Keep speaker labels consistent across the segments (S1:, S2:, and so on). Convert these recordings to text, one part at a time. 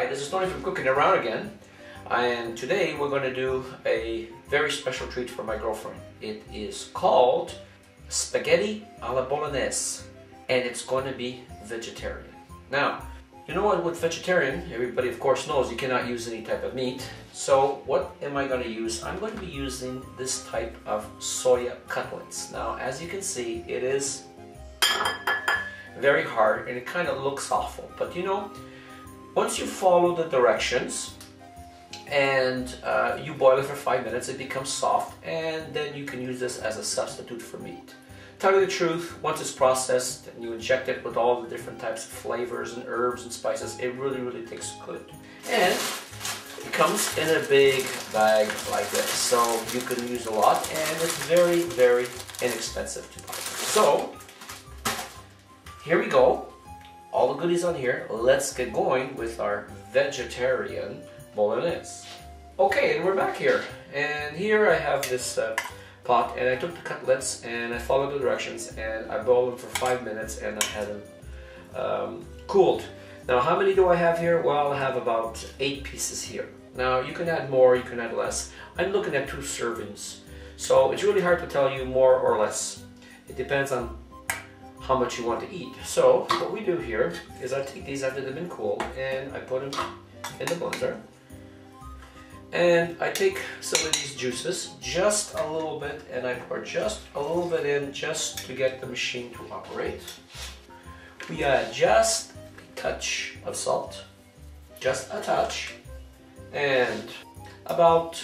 S1: Hi, this is Tony from Cooking Around again, and today we're going to do a very special treat for my girlfriend. It is called spaghetti alla bolognese, and it's going to be vegetarian. Now, you know what, with vegetarian, everybody of course knows you cannot use any type of meat. So what am I going to use? I'm going to be using this type of soya cutlets. Now, as you can see, it is very hard and it kind of looks awful, but you know, once you follow the directions and you boil it for 5 minutes, it becomes soft, and then you can use this as a substitute for meat. Tell you the truth, once it's processed and you inject it with all the different types of flavors and herbs and spices, it really tastes good. And it comes in a big bag like this, so you can use a lot, and it's very inexpensive to buy. So here we go. All the goodies on here. Let's get going with our vegetarian bolognese. Okay, and we're back here. And here I have this pot, and I took the cutlets and I followed the directions and I boiled them for 5 minutes and I had them cooled. Now, how many do I have here? Well, I have about 8 pieces here. Now, you can add more, you can add less. I'm looking at 2 servings. So it's really hard to tell you more or less. It depends on how much you want to eat. So what we do here is I take these after they've been cooled and I put them in the blender, and I take some of these juices, just a little bit, and I pour just a little bit in just to get the machine to operate. We add just a touch of salt, just a touch, and about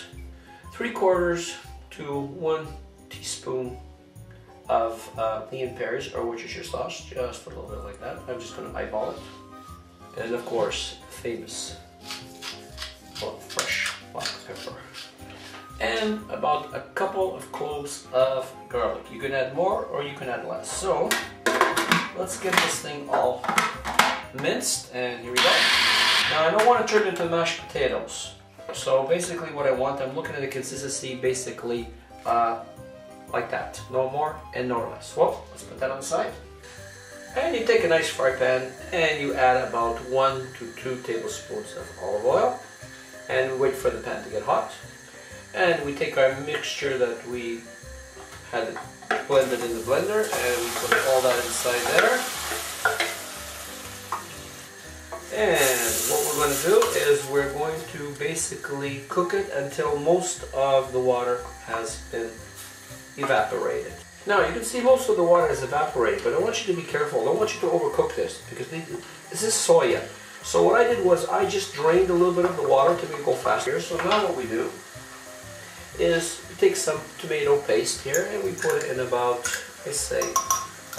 S1: 3/4 to 1 teaspoon of onion Paris or Worcestershire sauce, just a little bit like that. I'm just going to eyeball it. And of course, famous fresh black pepper. And about a couple of cloves of garlic. You can add more or you can add less. So let's get this thing all minced, and here we go. Now, I don't want to turn it into mashed potatoes. So basically what I want, I'm looking at the consistency basically like that, no more and no less. Well, let's put that on the side. And you take a nice fry pan and you add about 1 to 2 tablespoons of olive oil, and we wait for the pan to get hot. And we take our mixture that we had blended in the blender and we put all that inside there. And what we're going to do is we're going to basically cook it until most of the water has been evaporated. Now, you can see most of the water is evaporated, but I want you to be careful. I don't want you to overcook this because this is soya. So what I did was I just drained a little bit of the water to make it go faster. So now what we do is we take some tomato paste here and we put it in about, I say,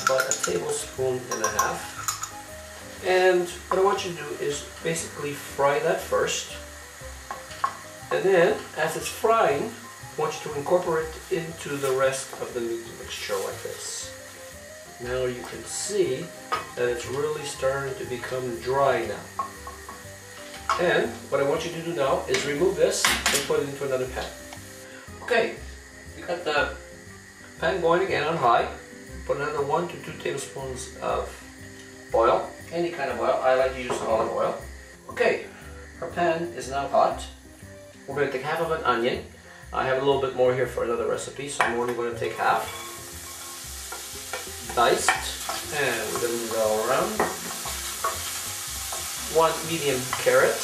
S1: about 1.5 tablespoons. And what I want you to do is basically fry that first. And then, as it's frying, I want you to incorporate it into the rest of the meat mixture like this. Now you can see that it's really starting to become dry now. And what I want you to do now is remove this and put it into another pan. Okay, we got the pan going again on high. Put another 1 to 2 tablespoons of oil, any kind of oil. I like to use olive oil. Okay, our pan is now hot. We're going to take half of an onion. I have a little bit more here for another recipe, so I'm only going to take half. Diced, and we're going to move it all around. 1 medium carrot.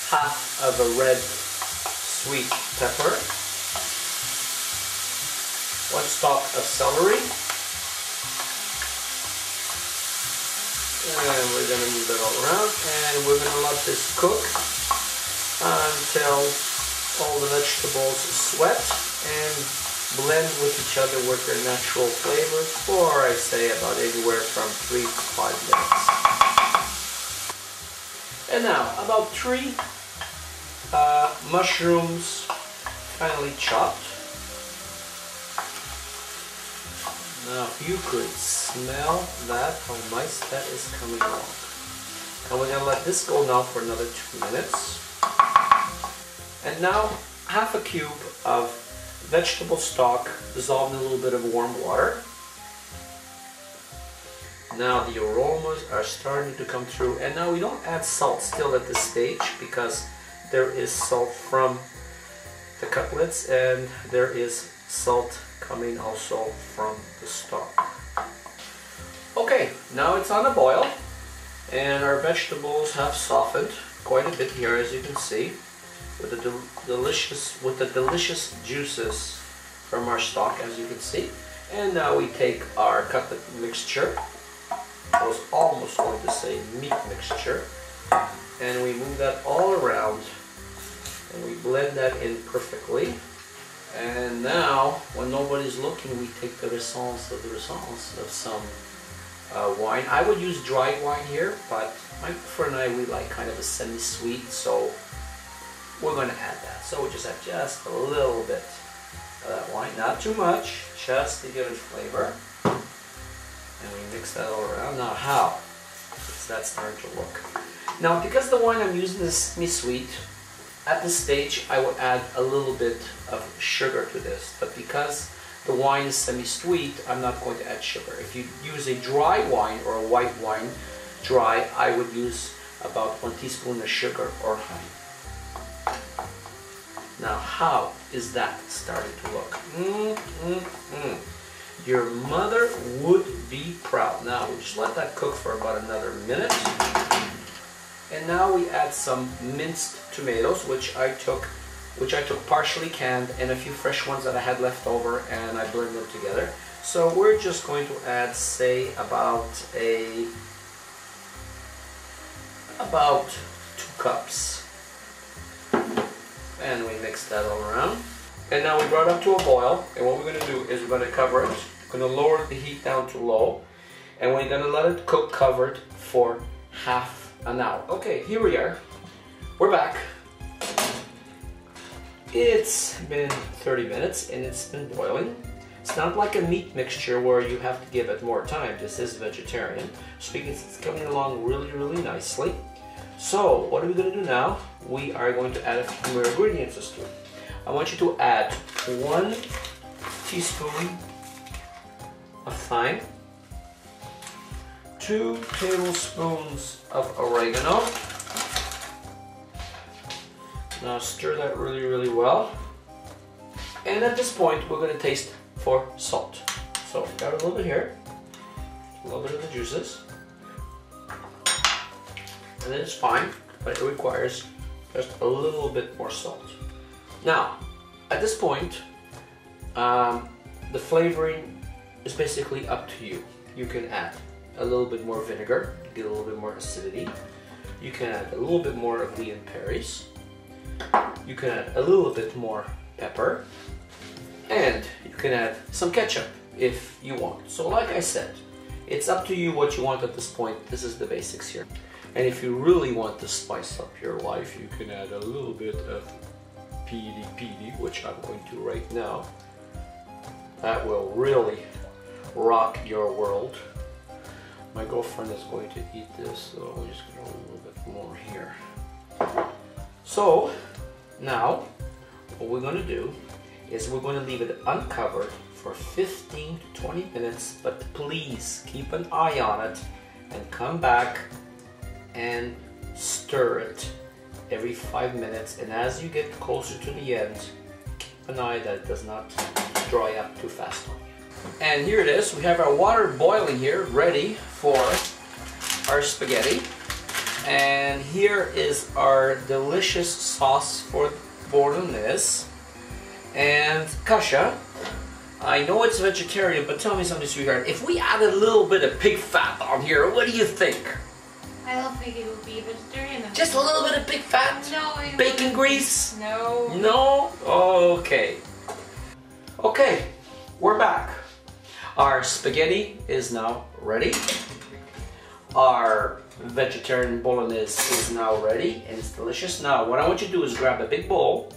S1: Half of a red sweet pepper. 1 stalk of celery. And we're going to move that all around, and we're going to let this cook until all the vegetables sweat and blend with each other with their natural flavor for, I say, about anywhere from 3 to 5 minutes. And now, about 3 mushrooms finely chopped. Now, if you could smell that, how nice that is coming along. And we're going to let this go now for another 2 minutes. And now, half a cube of vegetable stock dissolved in a little bit of warm water. Now the aromas are starting to come through, and now we don't add salt still at this stage because there is salt from the cutlets and there is salt coming also from the stock. Okay, now it's on a boil and our vegetables have softened quite a bit here, as you can see, with the delicious juices from our stock, as you can see. And now we take our cutlet mixture, I was almost going to say meat mixture, and we move that all around and we blend that in perfectly. And now, when nobody's looking, we take the essence of some wine. I would use dry wine here, but my girlfriend and I, we like kind of a semi-sweet, so we're going to add that. So we just add just a little bit of that wine, not too much, just to give it flavor. And we mix that all around. Now how is that starting to look? Now because the wine I'm using is semi-sweet, at this stage I will add a little bit of sugar to this, but because the wine is semi-sweet, I'm not going to add sugar. If you use a dry wine or a white wine dry, I would use about 1 teaspoon of sugar or honey. Now how is that starting to look? Your mother would be proud. Now we just let that cook for about another minute. And now we add some minced tomatoes, which I took partially canned, and a few fresh ones that I had left over, and I blend them together. So we're just going to add, say, about 2 cups. And we mix that all around. And now we brought it up to a boil, and what we're going to do is we're going to cover it. We're going to lower the heat down to low, and we're going to let it cook covered for half an hour. Okay, here we are. We're back. It's been 30 minutes and it's been boiling. It's not like a meat mixture where you have to give it more time. This is vegetarian, so it's coming along really nicely. So what are we going to do now? We are going to add a few more ingredients to it. I want you to add 1 teaspoon of thyme, 2 tablespoons of oregano. Now stir that really well. And at this point, we're going to taste for salt. So got a little bit here, a little bit of the juices, and then it's fine, but it requires just a little bit more salt. Now, at this point, the flavoring is basically up to you. You can add a little bit more vinegar, get a little bit more acidity. You can add a little bit more of the Paris. You can add a little bit more pepper, and you can add some ketchup if you want. So like I said, it's up to you what you want at this point. This is the basics here. And if you really want to spice up your life, you can add a little bit of piri, which I'm going to right now. That will really rock your world. My girlfriend is going to eat this, so we're just going to add a little bit more here. So now what we're going to do is we're going to leave it uncovered for 15 to 20 minutes, but please keep an eye on it and come back and stir it every 5 minutes. And as you get closer to the end, keep an eye that it does not dry up too fast on you. And here it is. We have our water boiling here, ready for our spaghetti. And here is our delicious sauce for Bolognese. And Kasia, I know it's vegetarian, but tell me something, sweetheart. If we add a little bit of pig fat on here, what do you think?
S2: I don't think it will be vegetarian.
S1: Just a little bit of pig fat?
S2: No.
S1: Bacon grease?
S2: No.
S1: No? Okay. Okay, we're back. Our spaghetti is now ready. Our vegetarian bolognese is now ready and it's delicious. Now what I want you to do is grab a big bowl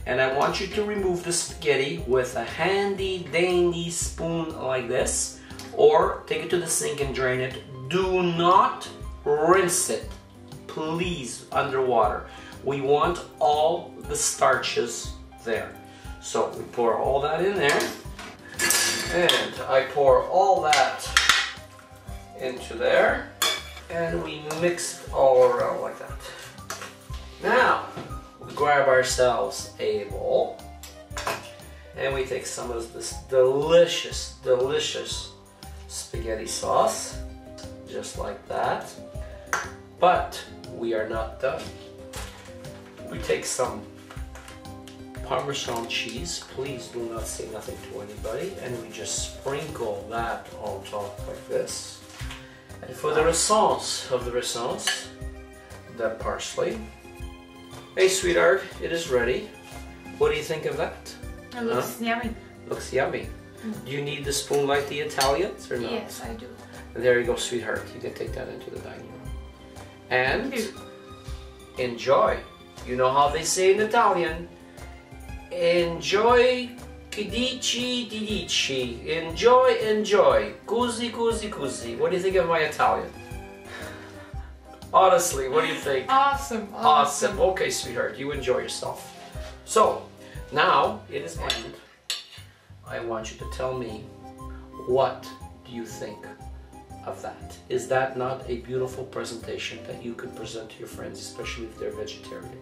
S1: and I want you to remove the spaghetti with a handy dandy spoon like this, or take it to the sink and drain it. Do not rinse it, please, underwater. We want all the starches there. So we pour all that in there, and I pour all that into there, and we mix it all around like that. Now, we grab ourselves a bowl, and we take some of this delicious, delicious spaghetti sauce, just like that. But we are not done. We take some Parmesan cheese, please do not say nothing to anybody, and we just sprinkle that on top like this. And for the essence of the essence, the parsley. Hey sweetheart, it is ready. What do you think of that?
S2: It looks yummy.
S1: Looks yummy. Do you need the spoon like the Italians or not?
S2: Yes, I do.
S1: And there you go, sweetheart. You can take that into the dining room. And enjoy. You know how they say in Italian, enjoy che dici di dici. Enjoy, enjoy. Così, così, così. What do you think of my Italian? Honestly, what do you think?
S2: Awesome.
S1: Awesome. Okay, sweetheart, you enjoy yourself. So, now it is end. I want you to tell me, what do you think of that? Is that not a beautiful presentation that you could present to your friends, especially if they're vegetarian?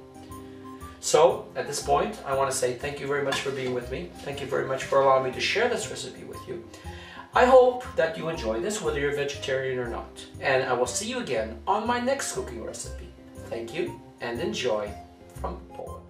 S1: So, at this point, I want to say thank you very much for being with me. Thank you very much for allowing me to share this recipe with you. I hope that you enjoy this, whether you're vegetarian or not. And I will see you again on my next cooking recipe. Thank you and enjoy from Poland.